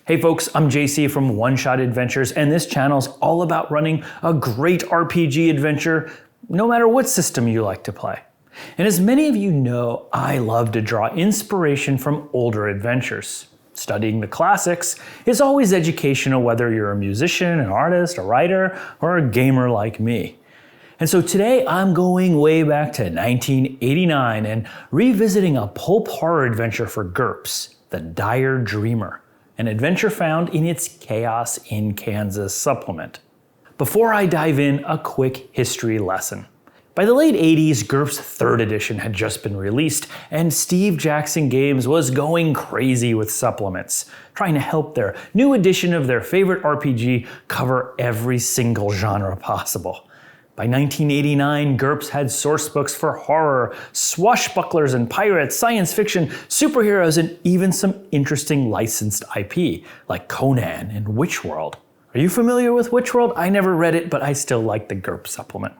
Hey folks, I'm JC from One Shot Adventures, and this channel is all about running a great RPG adventure, no matter what system you like to play. And as many of you know, I love to draw inspiration from older adventures. Studying the classics is always educational, whether you're a musician, an artist, a writer, or a gamer like me. And so today I'm going way back to 1989 and revisiting a pulp horror adventure for GURPS, The Dire Dreamer, an adventure found in its Chaos in Kansas supplement. Before I dive in, a quick history lesson. By the late 80s, GURPS 3rd edition had just been released, and Steve Jackson Games was going crazy with supplements, trying to help their new edition of their favorite RPG cover every single genre possible. By 1989, GURPS had sourcebooks for horror, swashbucklers and pirates, science fiction, superheroes, and even some interesting licensed IP, like Conan and Witchworld. Are you familiar with Witchworld? I never read it, but I still like the GURPS supplement.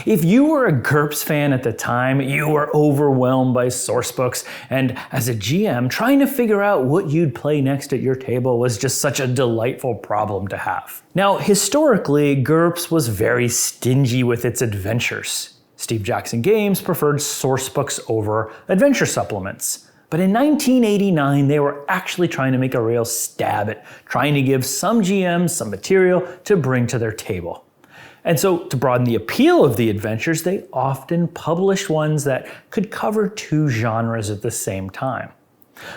If you were a GURPS fan at the time, you were overwhelmed by sourcebooks, and as a GM, trying to figure out what you'd play next at your table was just such a delightful problem to have. Now, historically, GURPS was very stingy with its adventures. Steve Jackson Games preferred sourcebooks over adventure supplements. But in 1989, they were actually trying to make a real stab at trying to give some GMs some material to bring to their table. And so, to broaden the appeal of the adventures, they often published ones that could cover two genres at the same time.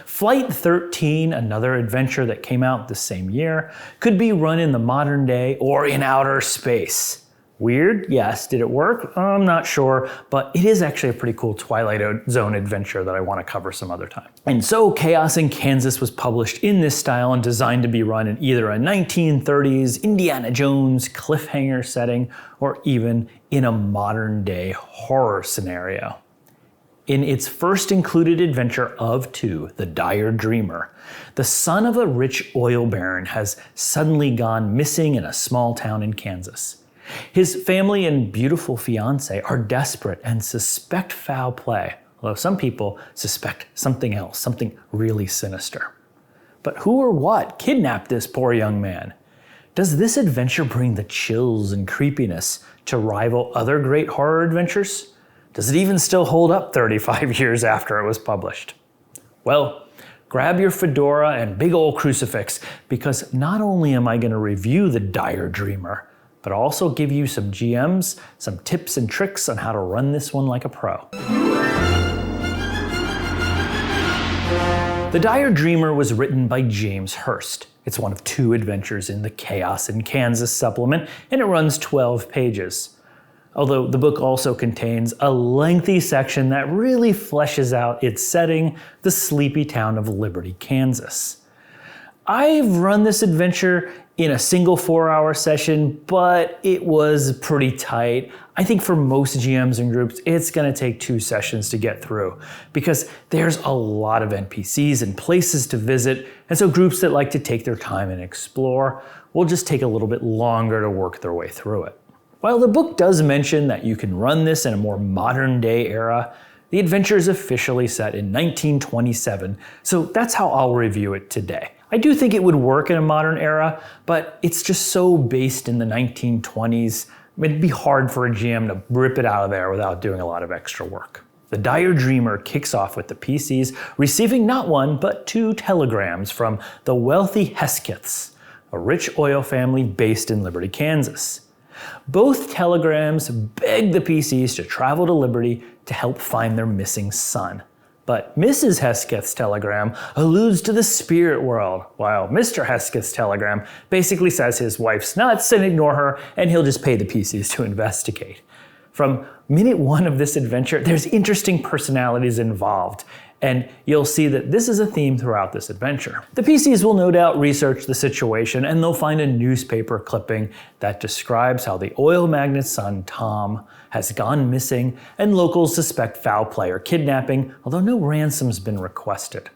Flight 13, another adventure that came out the same year, could be run in the modern day or in outer space. Weird? Yes. Did it work? I'm not sure, but it is actually a pretty cool Twilight Zone adventure that I want to cover some other time. And so Chaos in Kansas was published in this style and designed to be run in either a 1930s Indiana Jones cliffhanger setting or even in a modern day horror scenario. In its first included adventure of two, The Dire Dreamer, the son of a rich oil baron has suddenly gone missing in a small town in Kansas. His family and beautiful fiancée are desperate and suspect foul play, although some people suspect something else, something really sinister. But who or what kidnapped this poor young man? Does this adventure bring the chills and creepiness to rival other great horror adventures? Does it even still hold up 35 years after it was published? Well, grab your fedora and big old crucifix, because not only am I going to review The Dire Dreamer, but also give you some GMs, some tips and tricks on how to run this one like a pro. The Dire Dreamer was written by James Hurst. It's one of two adventures in the Chaos in Kansas supplement, and it runs 12 pages. Although the book also contains a lengthy section that really fleshes out its setting, the sleepy town of Liberty, Kansas. I've run this adventure in a single 4-hour session, but it was pretty tight. I think for most GMs and groups, it's going to take 2 sessions to get through because there's a lot of NPCs and places to visit, and so groups that like to take their time and explore will just take a little bit longer to work their way through it. While the book does mention that you can run this in a more modern day era, the adventure is officially set in 1927, so that's how I'll review it today. I do think it would work in a modern era, but it's just so based in the 1920s, it'd be hard for a GM to rip it out of there without doing a lot of extra work. The Dire Dreamer kicks off with the PCs receiving not one, but 2 telegrams from the wealthy Heskeths, a rich oil family based in Liberty, Kansas. Both telegrams beg the PCs to travel to Liberty to help find their missing son. But Mrs. Hesketh's telegram alludes to the spirit world, while Mr. Hesketh's telegram basically says his wife's nuts and ignore her, and he'll just pay the PCs to investigate. From minute 1 of this adventure, there's interesting personalities involved, and you'll see that this is a theme throughout this adventure. The PCs will no doubt research the situation, and they'll find a newspaper clipping that describes how the oil magnate's son, Tom, has gone missing, and locals suspect foul play or kidnapping, although no ransom's been requested.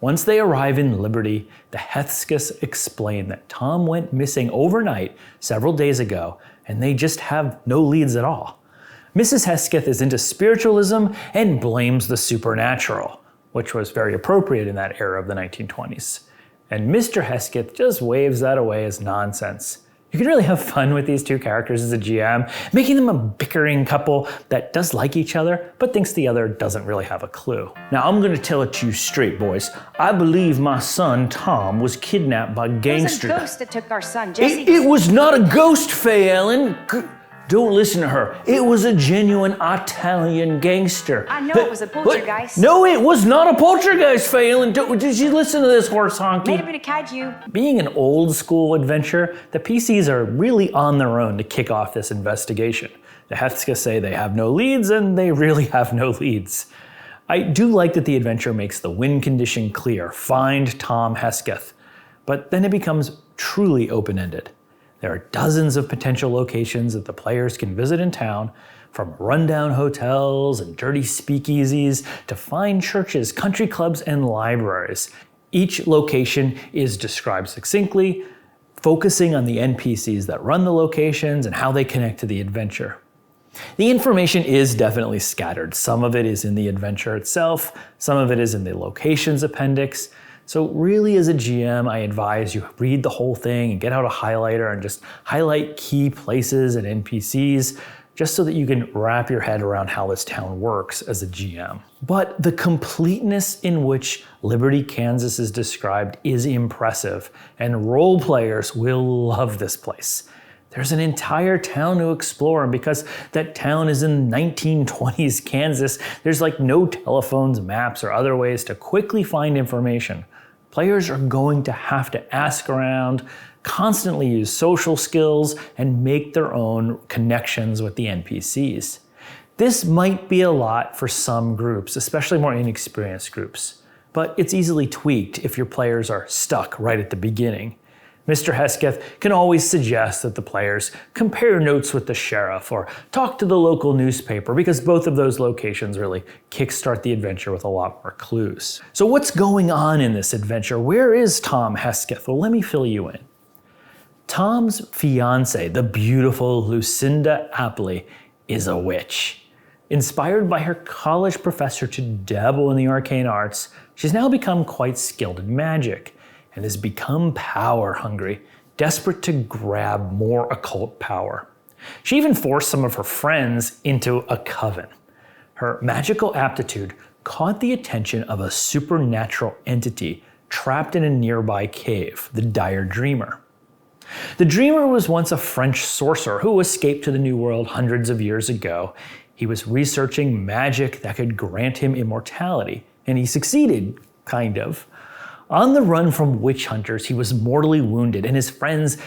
Once they arrive in Liberty, the Heskeths explain that Tom went missing overnight several days ago, and they just have no leads at all. Mrs. Hesketh is into spiritualism and blames the supernatural, which was very appropriate in that era of the 1920s. And Mr. Hesketh just waves that away as nonsense. You can really have fun with these two characters as a GM, making them a bickering couple that does like each other, but thinks the other doesn't really have a clue. Now, I'm gonna tell it to you straight, boys. I believe my son, Tom, was kidnapped by gangsters. It was a ghost that took our son, Jesse. It was not a ghost, Faye Ellen. Don't listen to her. It was a genuine Italian gangster. I know it was a poltergeist. No, it was not a poltergeist, Faye Ellen. Did you listen to this horse honky? Made a bit of kaiju. Being an old school adventure, the PCs are really on their own to kick off this investigation. The Heskeths say they have no leads, and they really have no leads. I do like that the adventure makes the win condition clear. Find Tom Hesketh. But then it becomes truly open-ended. There are dozens of potential locations that the players can visit in town, from rundown hotels and dirty speakeasies to fine churches, country clubs, and libraries. Each location is described succinctly, focusing on the NPCs that run the locations and how they connect to the adventure. The information is definitely scattered. Some of it is in the adventure itself, some of it is in the locations appendix. So really, as a GM, I advise you read the whole thing and get out a highlighter and just highlight key places and NPCs, just so that you can wrap your head around how this town works as a GM. But the completeness in which Liberty, Kansas is described is impressive, and role players will love this place. There's an entire town to explore, and because that town is in 1920s Kansas, there's like no telephones, maps, or other ways to quickly find information. Players are going to have to ask around, constantly use social skills, and make their own connections with the NPCs. This might be a lot for some groups, especially more inexperienced groups, but it's easily tweaked if your players are stuck right at the beginning. Mr. Hesketh can always suggest that the players compare notes with the sheriff or talk to the local newspaper, because both of those locations really kickstart the adventure with a lot more clues. So what's going on in this adventure? Where is Tom Hesketh? Well, let me fill you in. Tom's fiance, the beautiful Lucinda Apley, is a witch. Inspired by her college professor to dabble in the arcane arts, she's now become quite skilled in magic, and has become power hungry, desperate to grab more occult power. She even forced some of her friends into a coven. Her magical aptitude caught the attention of a supernatural entity trapped in a nearby cave, the Dire Dreamer. The Dreamer was once a French sorcerer who escaped to the New World hundreds of years ago. He was researching magic that could grant him immortality, and he succeeded, kind of. On the run from witch hunters, he was mortally wounded, and his friends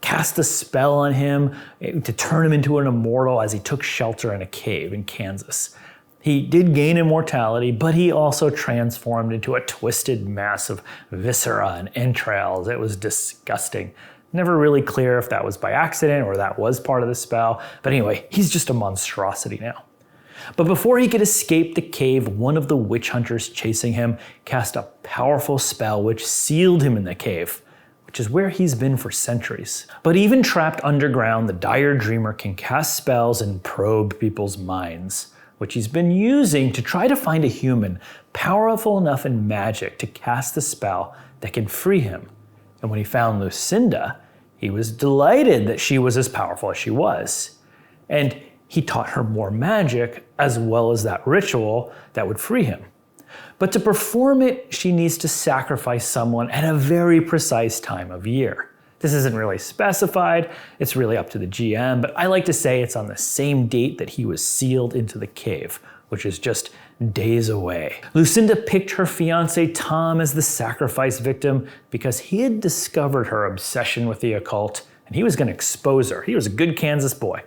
cast a spell on him to turn him into an immortal as he took shelter in a cave in Kansas. He did gain immortality, but he also transformed into a twisted mass of viscera and entrails. It was disgusting. Never really clear if that was by accident or that was part of the spell, but anyway, he's just a monstrosity now. But before he could escape the cave, one of the witch hunters chasing him cast a powerful spell which sealed him in the cave, which is where he's been for centuries. But even trapped underground, the Dire Dreamer can cast spells and probe people's minds, which he's been using to try to find a human powerful enough in magic to cast the spell that can free him. And when he found Lucinda, he was delighted that she was as powerful as she was. And he taught her more magic as well as that ritual that would free him. But to perform it, she needs to sacrifice someone at a very precise time of year. This isn't really specified, it's really up to the GM, but I like to say it's on the same date that he was sealed into the cave, which is just days away. Lucinda picked her fiance Tom as the sacrifice victim because he had discovered her obsession with the occult, and he was going to expose her. He was a good Kansas boy.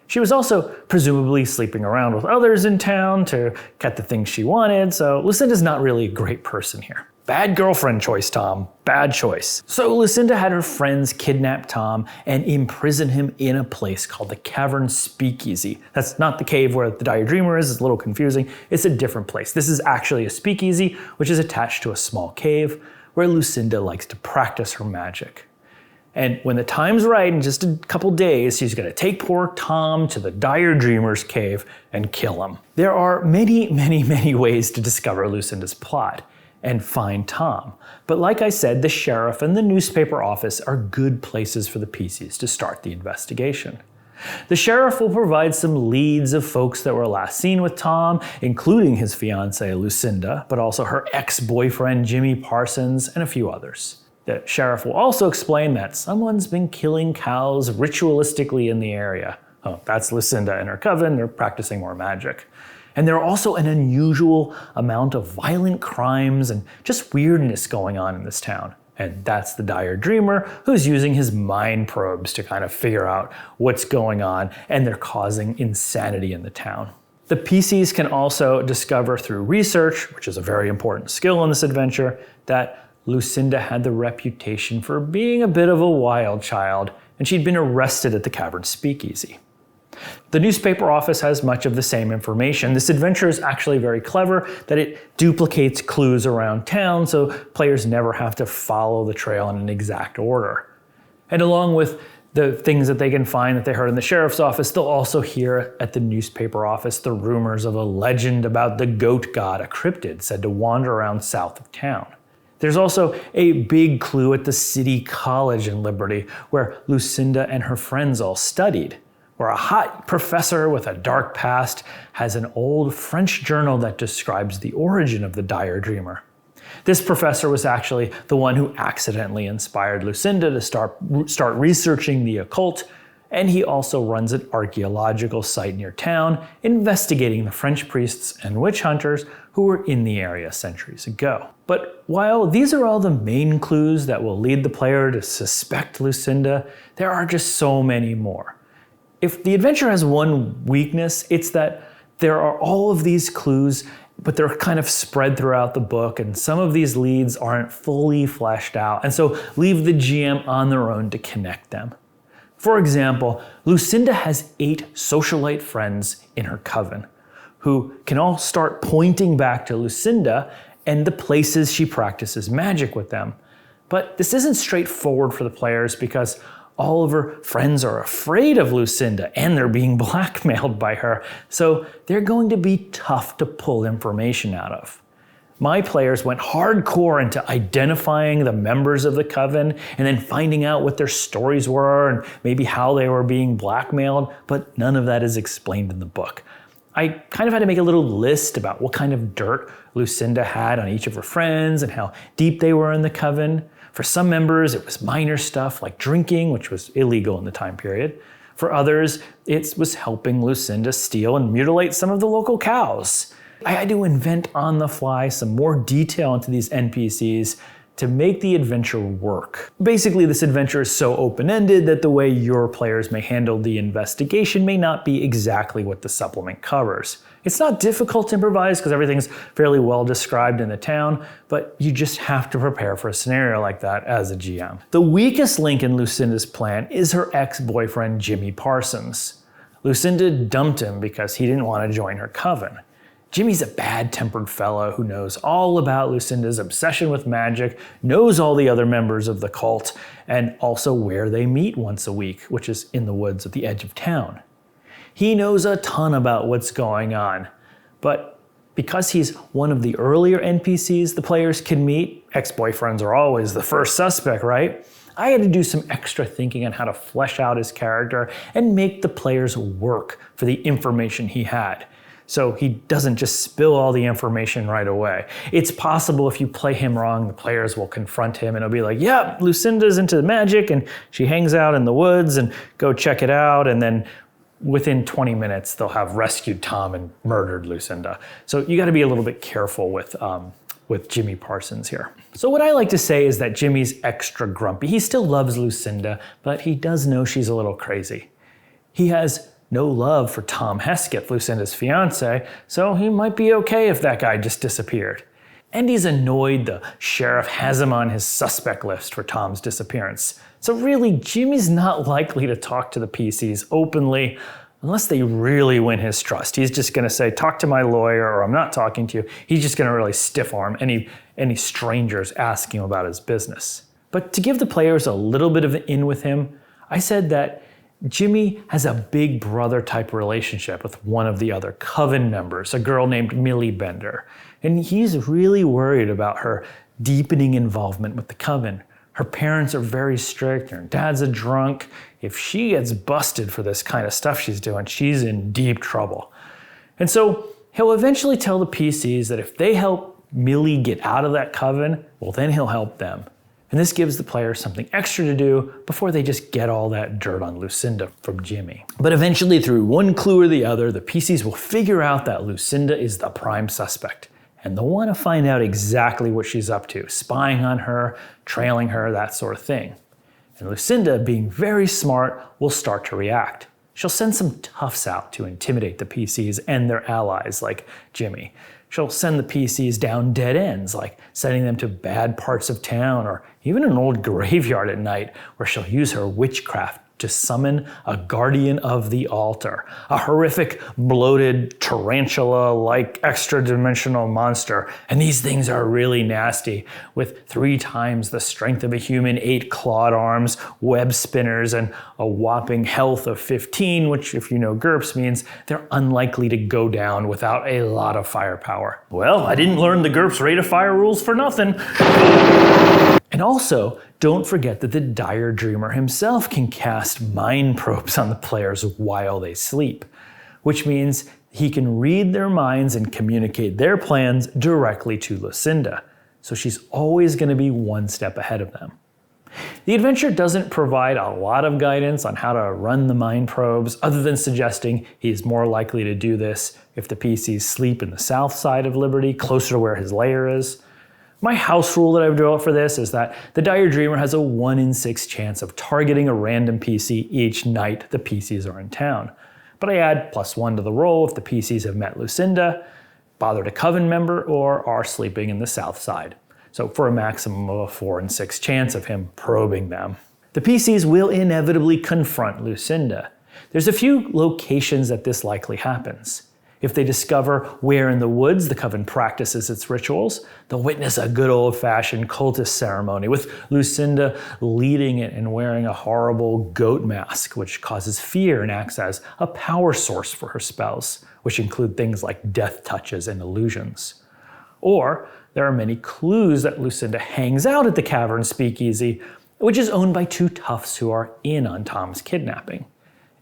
She was also presumably sleeping around with others in town to get the things she wanted, so Lucinda's not really a great person here. Bad girlfriend choice, Tom. Bad choice. So Lucinda had her friends kidnap Tom and imprison him in a place called the Cavern Speakeasy. That's not the cave where the Dire Dreamer is. It's a little confusing. It's a different place. This is actually a speakeasy, which is attached to a small cave where Lucinda likes to practice her magic. And when the time's right, in just a couple days, she's gonna take poor Tom to the Dire Dreamer's cave and kill him. There are many ways to discover Lucinda's plot. and find Tom. But like I said, the sheriff and the newspaper office are good places for the PCs to start the investigation. The sheriff will provide some leads of folks that were last seen with Tom, including his fiancée Lucinda, but also her ex-boyfriend Jimmy Parsons and a few others. The sheriff will also explain that someone's been killing cows ritualistically in the area. Oh, that's Lucinda and her coven, they're practicing more magic. And there are also an unusual amount of violent crimes and just weirdness going on in this town. And that's the dire dreamer who's using his mind probes to kind of figure out what's going on, and they're causing insanity in the town. The PCs can also discover through research, which is a very important skill in this adventure, that Lucinda had the reputation for being a bit of a wild child, and she'd been arrested at the cavern speakeasy. The newspaper office has much of the same information. This adventure is actually very clever that it duplicates clues around town so players never have to follow the trail in an exact order. And along with the things that they can find that they heard in the sheriff's office, they'll also hear at the newspaper office the rumors of a legend about the goat god, a cryptid said to wander around south of town. There's also a big clue at the city college in Liberty where Lucinda and her friends all studied, where a hot professor with a dark past has an old French journal that describes the origin of the dire dreamer. This professor was actually the one who accidentally inspired Lucinda to start researching the occult, and he also runs an archaeological site near town investigating the French priests and witch hunters who were in the area centuries ago. But while these are all the main clues that will lead the player to suspect Lucinda, there are just so many more. If the adventure has one weakness, it's that there are all of these clues, but they're kind of spread throughout the book, and some of these leads aren't fully fleshed out, and so leave the GM on their own to connect them. For example, Lucinda has 8 socialite friends in her coven, who can all start pointing back to Lucinda and the places she practices magic with them. But this isn't straightforward for the players because all of her friends are afraid of Lucinda and they're being blackmailed by her, so they're going to be tough to pull information out of. My players went hardcore into identifying the members of the coven and then finding out what their stories were and maybe how they were being blackmailed, but none of that is explained in the book. I kind of had to make a little list about what kind of dirt Lucinda had on each of her friends and how deep they were in the coven. For some members, it was minor stuff like drinking, which was illegal in the time period. For others, it was helping Lucinda steal and mutilate some of the local cows. I had to invent on the fly some more detail into these NPCs to make the adventure work. Basically, this adventure is so open-ended that the way your players may handle the investigation may not be exactly what the supplement covers. It's not difficult to improvise because everything's fairly well described in the town, but you just have to prepare for a scenario like that as a GM. The weakest link in Lucinda's plan is her ex-boyfriend Jimmy Parsons. Lucinda dumped him because he didn't want to join her coven. Jimmy's a bad-tempered fellow who knows all about Lucinda's obsession with magic, knows all the other members of the cult, and also where they meet once a week, which is in the woods at the edge of town. He knows a ton about what's going on, but because he's one of the earlier NPCs the players can meet, ex-boyfriends are always the first suspect, right? I had to do some extra thinking on how to flesh out his character and make the players work for the information he had, so he doesn't just spill all the information right away. It's possible if you play him wrong, the players will confront him and it'll be like, yeah, Lucinda's into magic and she hangs out in the woods and go check it out, and then within 20 minutes, they'll have rescued Tom and murdered Lucinda. So you got to be a little bit careful with Jimmy Parsons here. So what I like to say is that Jimmy's extra grumpy. He still loves Lucinda, but he does know she's a little crazy. He has no love for Tom Hesketh, Lucinda's fiance, so he might be okay if that guy just disappeared. And he's annoyed the sheriff has him on his suspect list for Tom's disappearance. So really, Jimmy's not likely to talk to the PCs openly unless they really win his trust. He's just gonna say, talk to my lawyer, or I'm not talking to you. He's just gonna really stiff arm any strangers asking him about his business. But to give the players a little bit of an in with him, I said that Jimmy has a big brother type relationship with one of the other coven members, a girl named Millie Bender. And he's really worried about her deepening involvement with the coven. Her parents are very strict, her dad's a drunk. If she gets busted for this kind of stuff she's doing, she's in deep trouble. And so he'll eventually tell the PCs that if they help Millie get out of that coven, well, then he'll help them. And this gives the players something extra to do before they just get all that dirt on Lucinda from Jimmy. But eventually, through one clue or the other, the PCs will figure out that Lucinda is the prime suspect. And they'll want to find out exactly what she's up to, spying on her, trailing her, that sort of thing. And Lucinda, being very smart, will start to react. She'll send some toughs out to intimidate the PCs and their allies like Jimmy. She'll send the PCs down dead ends, like sending them to bad parts of town or even an old graveyard at night, where she'll use her witchcraft to summon a guardian of the altar, a horrific, bloated, tarantula-like extra-dimensional monster. And these things are really nasty, with 3 times the strength of a human, 8 clawed arms, web spinners, and a whopping health of 15, which, if you know GURPS, means they're unlikely to go down without a lot of firepower. Well, I didn't learn the GURPS rate of fire rules for nothing. And also, don't forget that the dire dreamer himself can cast mind probes on the players while they sleep, which means he can read their minds and communicate their plans directly to Lucinda. So she's always going to be one step ahead of them. The adventure doesn't provide a lot of guidance on how to run the mind probes, other than suggesting he's more likely to do this if the PCs sleep in the south side of Liberty, closer to where his lair is. My house rule that I've developed for this is that the dire dreamer has a 1 in 6 chance of targeting a random PC each night the PCs are in town. But I add +1 to the roll if the PCs have met Lucinda, bothered a coven member, or are sleeping in the south side. So for a maximum of a 4 in 6 chance of him probing them. The PCs will inevitably confront Lucinda. There's a few locations that this likely happens. If they discover where in the woods the coven practices its rituals, they'll witness a good old-fashioned cultist ceremony with Lucinda leading it and wearing a horrible goat mask, which causes fear and acts as a power source for her spells, which include things like death touches and illusions. Or there are many clues that Lucinda hangs out at the cavern speakeasy, which is owned by 2 toughs who are in on Tom's kidnapping.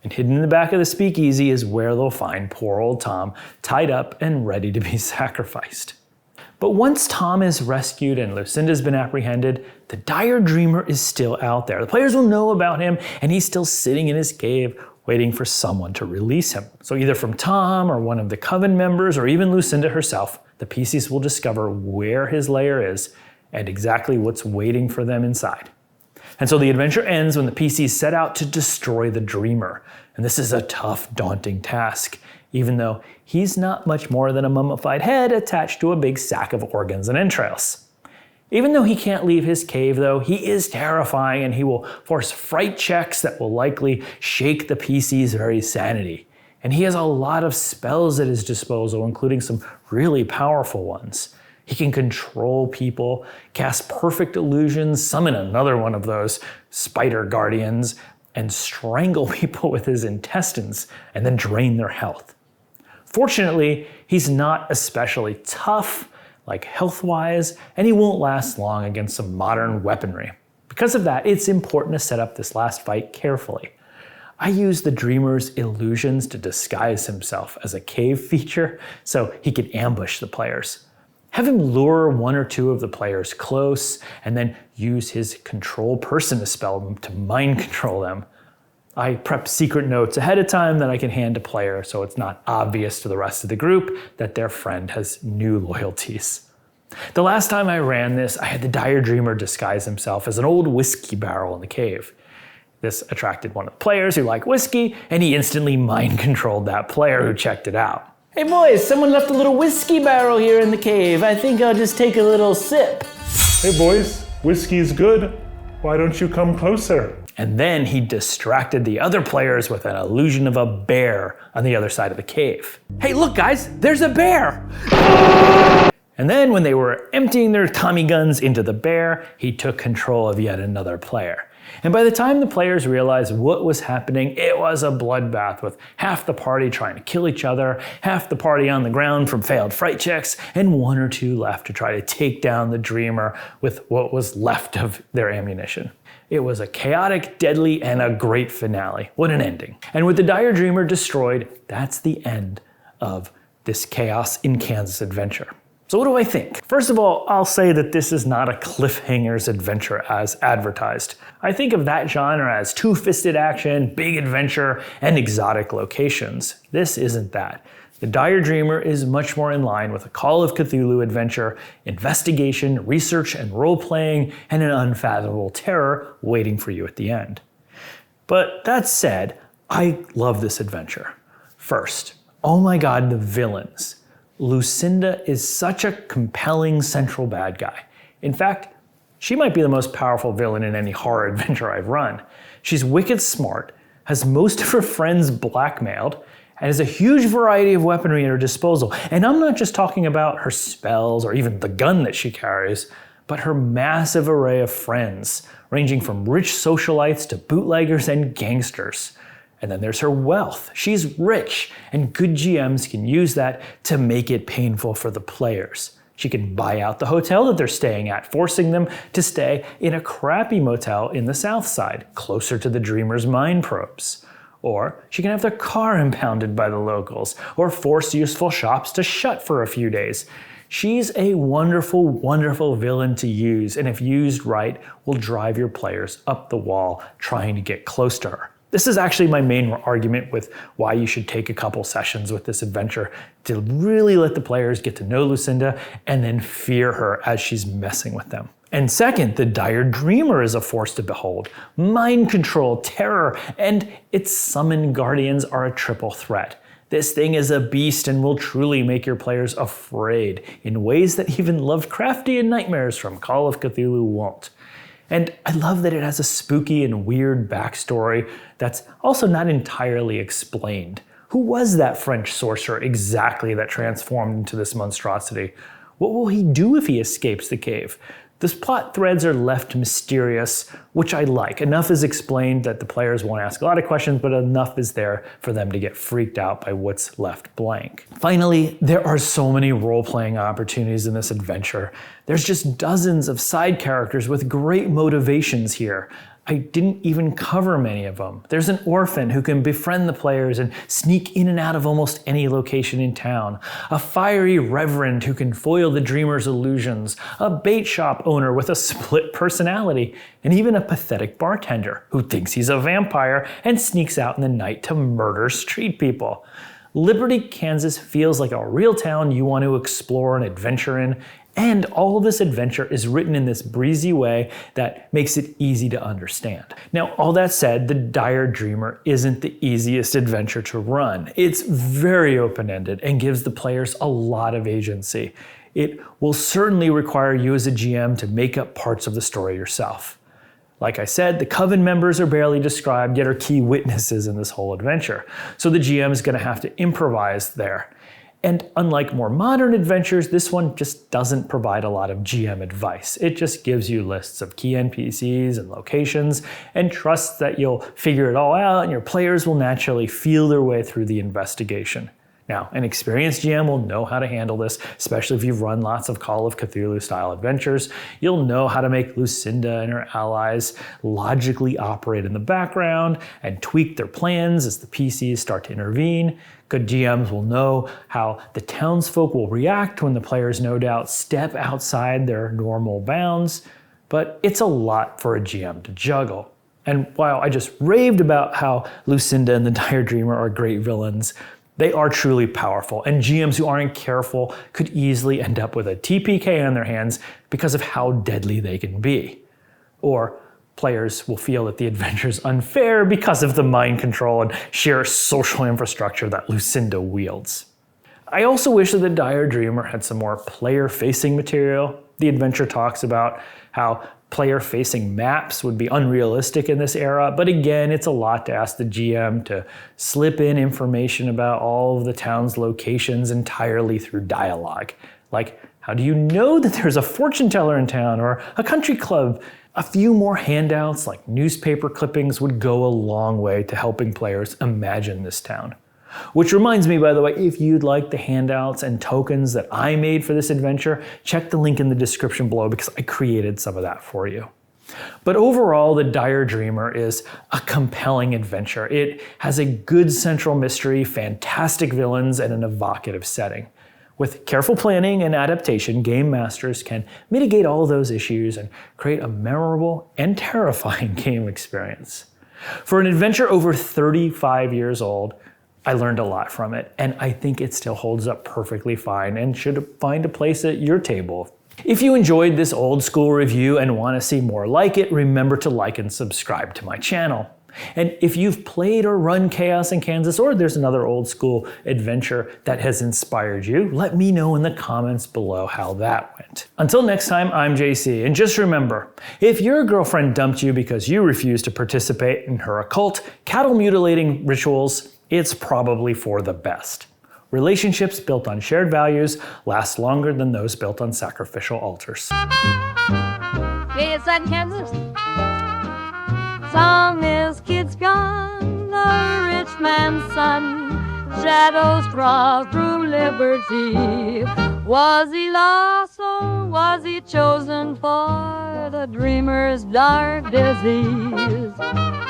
And hidden in the back of the speakeasy is where they'll find poor old Tom, tied up and ready to be sacrificed. But once Tom is rescued and Lucinda's been apprehended, the dire dreamer is still out there. The players will know about him, and he's still sitting in his cave waiting for someone to release him. So either from Tom or one of the coven members or even Lucinda herself, the PCs will discover where his lair is and exactly what's waiting for them inside. And so the adventure ends when the PCs set out to destroy the dreamer. And this is a tough, daunting task, even though he's not much more than a mummified head attached to a big sack of organs and entrails. Even though he can't leave his cave, though, he is terrifying, and he will force fright checks that will likely shake the PC's very sanity. And he has a lot of spells at his disposal, including some really powerful ones. He can control people, cast perfect illusions, summon another one of those spider guardians, and strangle people with his intestines and then drain their health. Fortunately, he's not especially tough, like health-wise, and he won't last long against some modern weaponry. Because of that, it's important to set up this last fight carefully. I use the dreamer's illusions to disguise himself as a cave feature so he can ambush the players. Have him lure 1 or 2 of the players close, and then use his control person to spell them to mind control them. I prep secret notes ahead of time that I can hand to players so it's not obvious to the rest of the group that their friend has new loyalties. The last time I ran this, I had the dire dreamer disguise himself as an old whiskey barrel in the cave. This attracted one of the players who liked whiskey, and he instantly mind controlled that player who checked it out. Hey boys, someone left a little whiskey barrel here in the cave. I think I'll just take a little sip. Hey boys, whiskey's good. Why don't you come closer? And then he distracted the other players with an illusion of a bear on the other side of the cave. Hey look guys, there's a bear! And then when they were emptying their Tommy guns into the bear, he took control of yet another player. And by the time the players realized what was happening, it was a bloodbath with half the party trying to kill each other, half the party on the ground from failed fright checks, and one or two left to try to take down the dreamer with what was left of their ammunition. It was a chaotic, deadly, and a great finale. What an ending. And with the dire dreamer destroyed, that's the end of this Chaos in Kansas adventure. So what do I think? First of all, I'll say that this is not a cliffhanger's adventure as advertised. I think of that genre as two-fisted action, big adventure, and exotic locations. This isn't that. The Dire Dreamer is much more in line with a Call of Cthulhu adventure, investigation, research, and role-playing, and an unfathomable terror waiting for you at the end. But that said, I love this adventure. First, oh my god, the villains. Lucinda is such a compelling central bad guy. In fact, she might be the most powerful villain in any horror adventure I've run. She's wicked smart, has most of her friends blackmailed, and has a huge variety of weaponry at her disposal. And I'm not just talking about her spells or even the gun that she carries, but her massive array of friends, ranging from rich socialites to bootleggers and gangsters. And then there's her wealth. She's rich, and good GMs can use that to make it painful for the players. She can buy out the hotel that they're staying at, forcing them to stay in a crappy motel in the south side, closer to the Dreamer's mine probes. Or she can have their car impounded by the locals, or force useful shops to shut for a few days. She's a wonderful, wonderful villain to use, and if used right, will drive your players up the wall trying to get close to her. This is actually my main argument with why you should take a couple sessions with this adventure to really let the players get to know Lucinda and then fear her as she's messing with them. And second, the Dire Dreamer is a force to behold. Mind control, terror, and its summoned guardians are a triple threat. This thing is a beast and will truly make your players afraid in ways that even Lovecraftian nightmares from Call of Cthulhu won't. And I love that it has a spooky and weird backstory that's also not entirely explained. Who was that French sorcerer exactly that transformed into this monstrosity? What will he do if he escapes the cave? The plot threads are left mysterious, which I like. Enough is explained that the players won't ask a lot of questions, but enough is there for them to get freaked out by what's left blank. Finally, there are so many role-playing opportunities in this adventure. There's just dozens of side characters with great motivations here. I didn't even cover many of them. There's an orphan who can befriend the players and sneak in and out of almost any location in town. A fiery reverend who can foil the dreamer's illusions. A bait shop owner with a split personality. And even a pathetic bartender who thinks he's a vampire and sneaks out in the night to murder street people. Liberty, Kansas feels like a real town you want to explore and adventure in. And all of this adventure is written in this breezy way that makes it easy to understand. Now, all that said, the Dire Dreamer isn't the easiest adventure to run. It's very open-ended and gives the players a lot of agency. It will certainly require you as a GM to make up parts of the story yourself. Like I said, the coven members are barely described, yet are key witnesses in this whole adventure. So the GM is going to have to improvise there. And unlike more modern adventures, this one just doesn't provide a lot of GM advice. It just gives you lists of key NPCs and locations and trusts that you'll figure it all out and your players will naturally feel their way through the investigation. Now, an experienced GM will know how to handle this, especially if you've run lots of Call of Cthulhu style adventures. You'll know how to make Lucinda and her allies logically operate in the background and tweak their plans as the PCs start to intervene. Good GMs will know how the townsfolk will react when the players no doubt step outside their normal bounds, but it's a lot for a GM to juggle. And while I just raved about how Lucinda and the Dire Dreamer are great villains, they are truly powerful, and GMs who aren't careful could easily end up with a TPK on their hands because of how deadly they can be. Or players will feel that the adventure is unfair because of the mind control and sheer social infrastructure that Lucinda wields. I also wish that the Dire Dreamer had some more player-facing material. The adventure talks about how player-facing maps would be unrealistic in this era, but again, it's a lot to ask the GM to slip in information about all of the town's locations entirely through dialogue. Like, How do you know that there's a fortune teller in town or a country club? A few more handouts like newspaper clippings would go a long way to helping players imagine this town. Which reminds me, by the way, if you'd like the handouts and tokens that I made for this adventure, check the link in the description below because I created some of that for you. But overall, The Dire Dreamer is a compelling adventure. It has a good central mystery, fantastic villains, and an evocative setting. With careful planning and adaptation, game masters can mitigate all those issues and create a memorable and terrifying game experience. For an adventure over 35 years old, I learned a lot from it, and I think it still holds up perfectly fine and should find a place at your table. If you enjoyed this old school review and want to see more like it, remember to like and subscribe to my channel. And if you've played or run Chaos in Kansas, or there's another old school adventure that has inspired you, let me know in the comments below how that went. Until next time, I'm JC, and just remember, if your girlfriend dumped you because you refused to participate in her occult, cattle mutilating rituals, it's probably for the best. Relationships built on shared values last longer than those built on sacrificial altars. Yes, in Kansas. Some is kids gone, the rich man's son. Shadows crawl through liberty. Was he lost or was he chosen for the dreamer's dark disease?